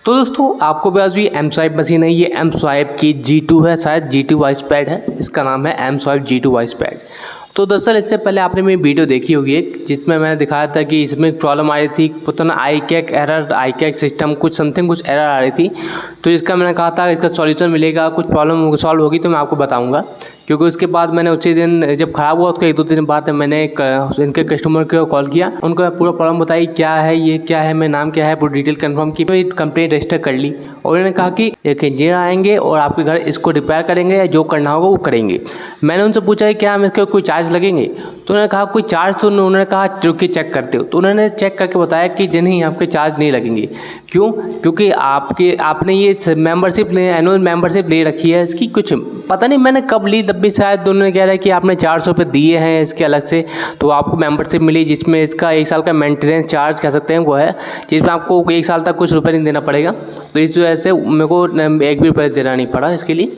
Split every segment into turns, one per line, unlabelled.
तो दोस्तों आपको भी आज भी एम स्वाइप मशीन है। ये एम स्वाइप की G2 है, शायद G2 वॉइस पैड है, इसका नाम है M swipe G2 voice pad. तो दरअसल इससे पहले आपने मेरी वीडियो देखी होगी एक, जिसमें मैंने दिखाया था कि इसमें प्रॉब्लम आ रही थी, पता ना आईकैक एरर, आईकैक सिस्टम कुछ समथिंग कुछ एरर आ रही थी। तो इसका मैंने कहा था इसका सॉल्यूशन मिलेगा, कुछ प्रॉब्लम सॉल्व होगी तो मैं आपको बताऊंगा। क्योंकि उसके बाद मैंने उसी दिन जब ख़राब हुआ उसके 1-2 दिन बाद मैंने इनके कस्टमर को कॉल किया, उनको मैं पूरा प्रॉब्लम बताई क्या है, ये क्या है, मेरा नाम क्या है, पूरी डिटेल कंफर्म की, फिर कंप्लेंट रजिस्टर कर ली। और उन्होंने कहा कि एक इंजीनियर आएंगे और आपके घर इसको रिपेयर करेंगे या जो करना होगा वो करेंगे। मैंने उनसे पूछा कि क्या हम इसके कोई चार्ज लगेंगे, तो उन्होंने कहा कोई चार्ज, तो उन्होंने कहा रुकिए चेक करते हो। तो उन्होंने चेक करके बताया कि नहीं आपके चार्ज नहीं लगेंगे। क्यों? क्योंकि आपने ये मेंबरशिप एनुअल मेंबरशिप ले रखी है इसकी, कुछ पता नहीं मैंने कब ली, तब भी शायद उन्होंने कह रहा है कि आपने 400 रुपये दिए हैं इसके अलग से, तो आपको मेंबरशिप मिली जिसमें इसका 1 साल का मेंटेनेंस चार्ज कह सकते हैं वो है, जिसमें आपको 1 साल तक कुछ रुपये नहीं देना पड़ेगा। तो इस वजह से मेरे को 1 भी रुपये देना नहीं पड़ा इसके लिए।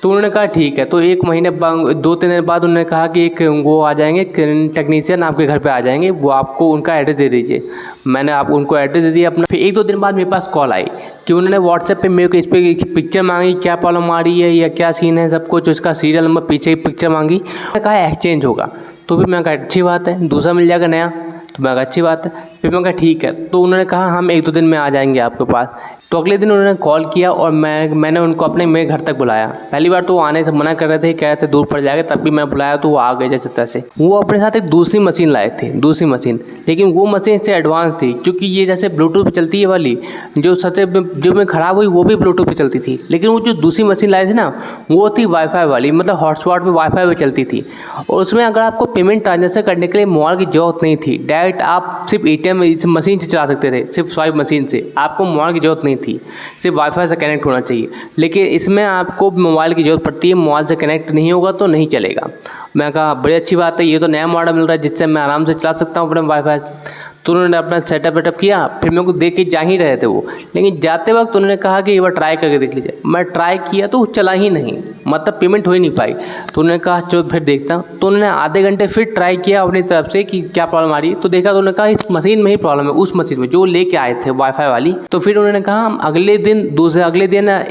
तो उन्होंने कहा ठीक है। तो 1 महीने 2-3 दिन बाद उन्होंने कहा कि एक वो आ जाएंगे टेक्नीशियन आपके घर पे आ जाएंगे, वो आपको उनका एड्रेस दे दीजिए। मैंने आप उनको एड्रेस दे दिया अपना। फिर 1-2 दिन बाद मेरे पास कॉल आई कि उन्होंने व्हाट्सएप पे मेरे को इस पर पिक्चर मांगी, क्या प्रॉब्लम आ रही है या क्या सीन है, सब कुछ उसका सीरियल नंबर पीछे पिक्चर मांगी। मैंने कहा एक्सचेंज होगा, तो फिर मैंने कहा अच्छी बात है, दूसरा मिल जाएगा नया, तो मैंने कहा अच्छी बात है। फिर मैंने कहा ठीक है। तो उन्होंने कहा हम 1-2 दिन में आ जाएंगे आपके पास। तो अगले दिन उन्होंने कॉल किया और मैंने उनको मेरे घर तक बुलाया। पहली बार तो वो आने से मना कर रहे थे, कह रहे थे दूर पड़ जाएगा, तब भी मैं बुलाया तो वो आ गए जैसे तैसे। वो अपने साथ एक दूसरी मशीन लाए थे, दूसरी मशीन, लेकिन वो मशीन इससे एडवांस थी, क्योंकि ये जैसे ब्लूटूथ पे चलती है वाली, जो में ख़राब हुई वो भी ब्लूटूथ पे चलती थी। लेकिन वो जो दूसरी मशीन लाए थे ना, वो थी वाईफाई वाली, मतलब हॉटस्पॉट पे वाईफाई पे चलती थी। और उसमें अगर आपको पेमेंट ट्रांजेक्शन करने के लिए मोबाइल की जरूरत नहीं थी, डायरेक्ट आप सिर्फ ATM मशीन से चला सकते थे, सिर्फ स्वाइप मशीन से, आपको मोबाइल की जरूरत नहीं थी, सिर्फ वाईफाई से कनेक्ट होना चाहिए। लेकिन इसमें आपको मोबाइल की ज़रूरत पड़ती है, मोबाइल से कनेक्ट नहीं होगा तो नहीं चलेगा। मैं कहा बड़ी अच्छी बात है, ये तो नया मॉडल मिल रहा है जिससे मैं आराम से चला सकता हूँ अपने वाईफाई से। तो उन्होंने अपना सेटअप वेटअप किया, फिर मेरे को देख के जा ही रहे थे वो, लेकिन जाते वक्त उन्होंने कहा कि एक बार ट्राई करके देख लीजिए। मैं ट्राई किया तो चला ही नहीं, मतलब पेमेंट हो ही नहीं पाई। तो उन्होंने कहा चलो फिर देखता हूँ। तो उन्होंने आधे घंटे फिर ट्राई किया अपनी तरफ से कि क्या प्रॉब्लम आ रही है। तो देखा तो उन्होंने कहा इस मशीन में ही प्रॉब्लम है, उस मशीन में जो लेके आए थे वाईफाई वाली। तो फिर उन्होंने कहा हम अगले दिन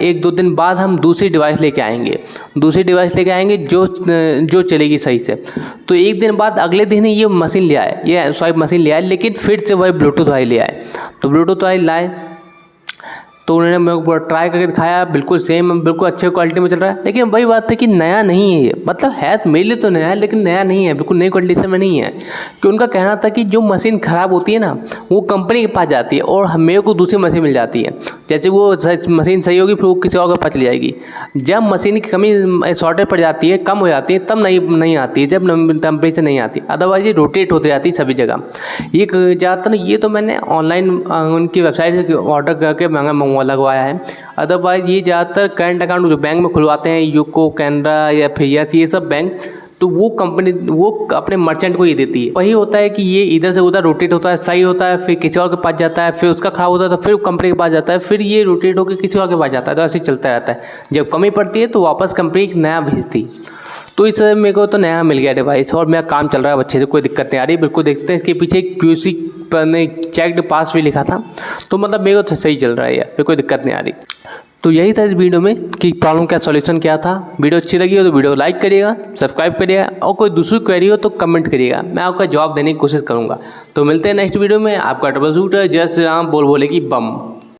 1-2 दिन बाद हम दूसरी डिवाइस लेके आएंगे, दूसरी डिवाइस लेके आएंगे जो चलेगी सही से। तो 1 दिन बाद अगले दिन ही ये मशीन ले आए, ये स्वाइप मशीन ले आए, लेकिन फिर से वही ब्लूटूथ वाली ले आए। तो ब्लूटूथ वाली लाए तो उन्होंने मेरे को ट्राई करके दिखाया, बिल्कुल सेम, बिल्कुल अच्छे क्वालिटी में चल रहा है। लेकिन वही बात है कि नया नहीं है ये, मतलब है मेरे लिए तो नया है लेकिन नया नहीं है, बिल्कुल नई कंडीशन में नहीं है। कि उनका कहना था कि जो मशीन ख़राब होती है ना, वो कंपनी के पास जाती है और मेरे को दूसरी मशीन मिल जाती है। जैसे वो मशीन सही होगी फिर वो किसी और के पास चली जाएगी। जब मशीन की कमी शॉर्टेज पड़ जाती है, कम हो जाती है, तब नहीं आती है, जब कंपनी से नहीं आती, अदरवाइज ये रोटेट होती जाती है सभी जगह। ये ज़्यादातर ये तो मैंने ऑनलाइन उनकी वेबसाइट से ऑर्डर करके महंगा लगवाया है। अदरवाइज ये ज़्यादातर करंट अकाउंट जो बैंक में खुलवाते हैं, यूको, कैनरा या फिर यस, ये सब बैंक, तो वो कंपनी वो अपने मर्चेंट को ही देती है। वही होता है कि ये इधर से उधर रोटेट होता है, सही होता है, फिर किसी और के पास जाता है, फिर उसका ख़राब होता है तो फिर कंपनी के पास जाता है, फिर ये रोटेट होकर किसी और के पास जाता है, तो ऐसे चलता रहता है। जब कमी पड़ती है तो वापस कंपनी नया भेजती। तो इस मेरे को तो नया मिल गया डिवाइस और मेरा काम चल रहा है अच्छे से, कोई दिक्कत नहीं आ रही। बिल्कुल देखते हैं इसके पीछे एक QC ने चेक्ड पास भी लिखा था, तो मतलब मेरे को तो सही चल रहा है यार, फिर कोई दिक्कत नहीं आ रही। तो यही था इस वीडियो में कि प्रॉब्लम क्या, सॉल्यूशन क्या था। वीडियो अच्छी लगी हो तो वीडियो लाइक करिएगा, सब्सक्राइब करिएगा, और कोई दूसरी क्वेरी हो तो कमेंट करिएगा, मैं आपका जवाब देने की कोशिश करूँगा। तो मिलते हैं नेक्स्ट वीडियो में। आपका ट्रबल शूटर जय श्री राम, बोल बोले कि बम।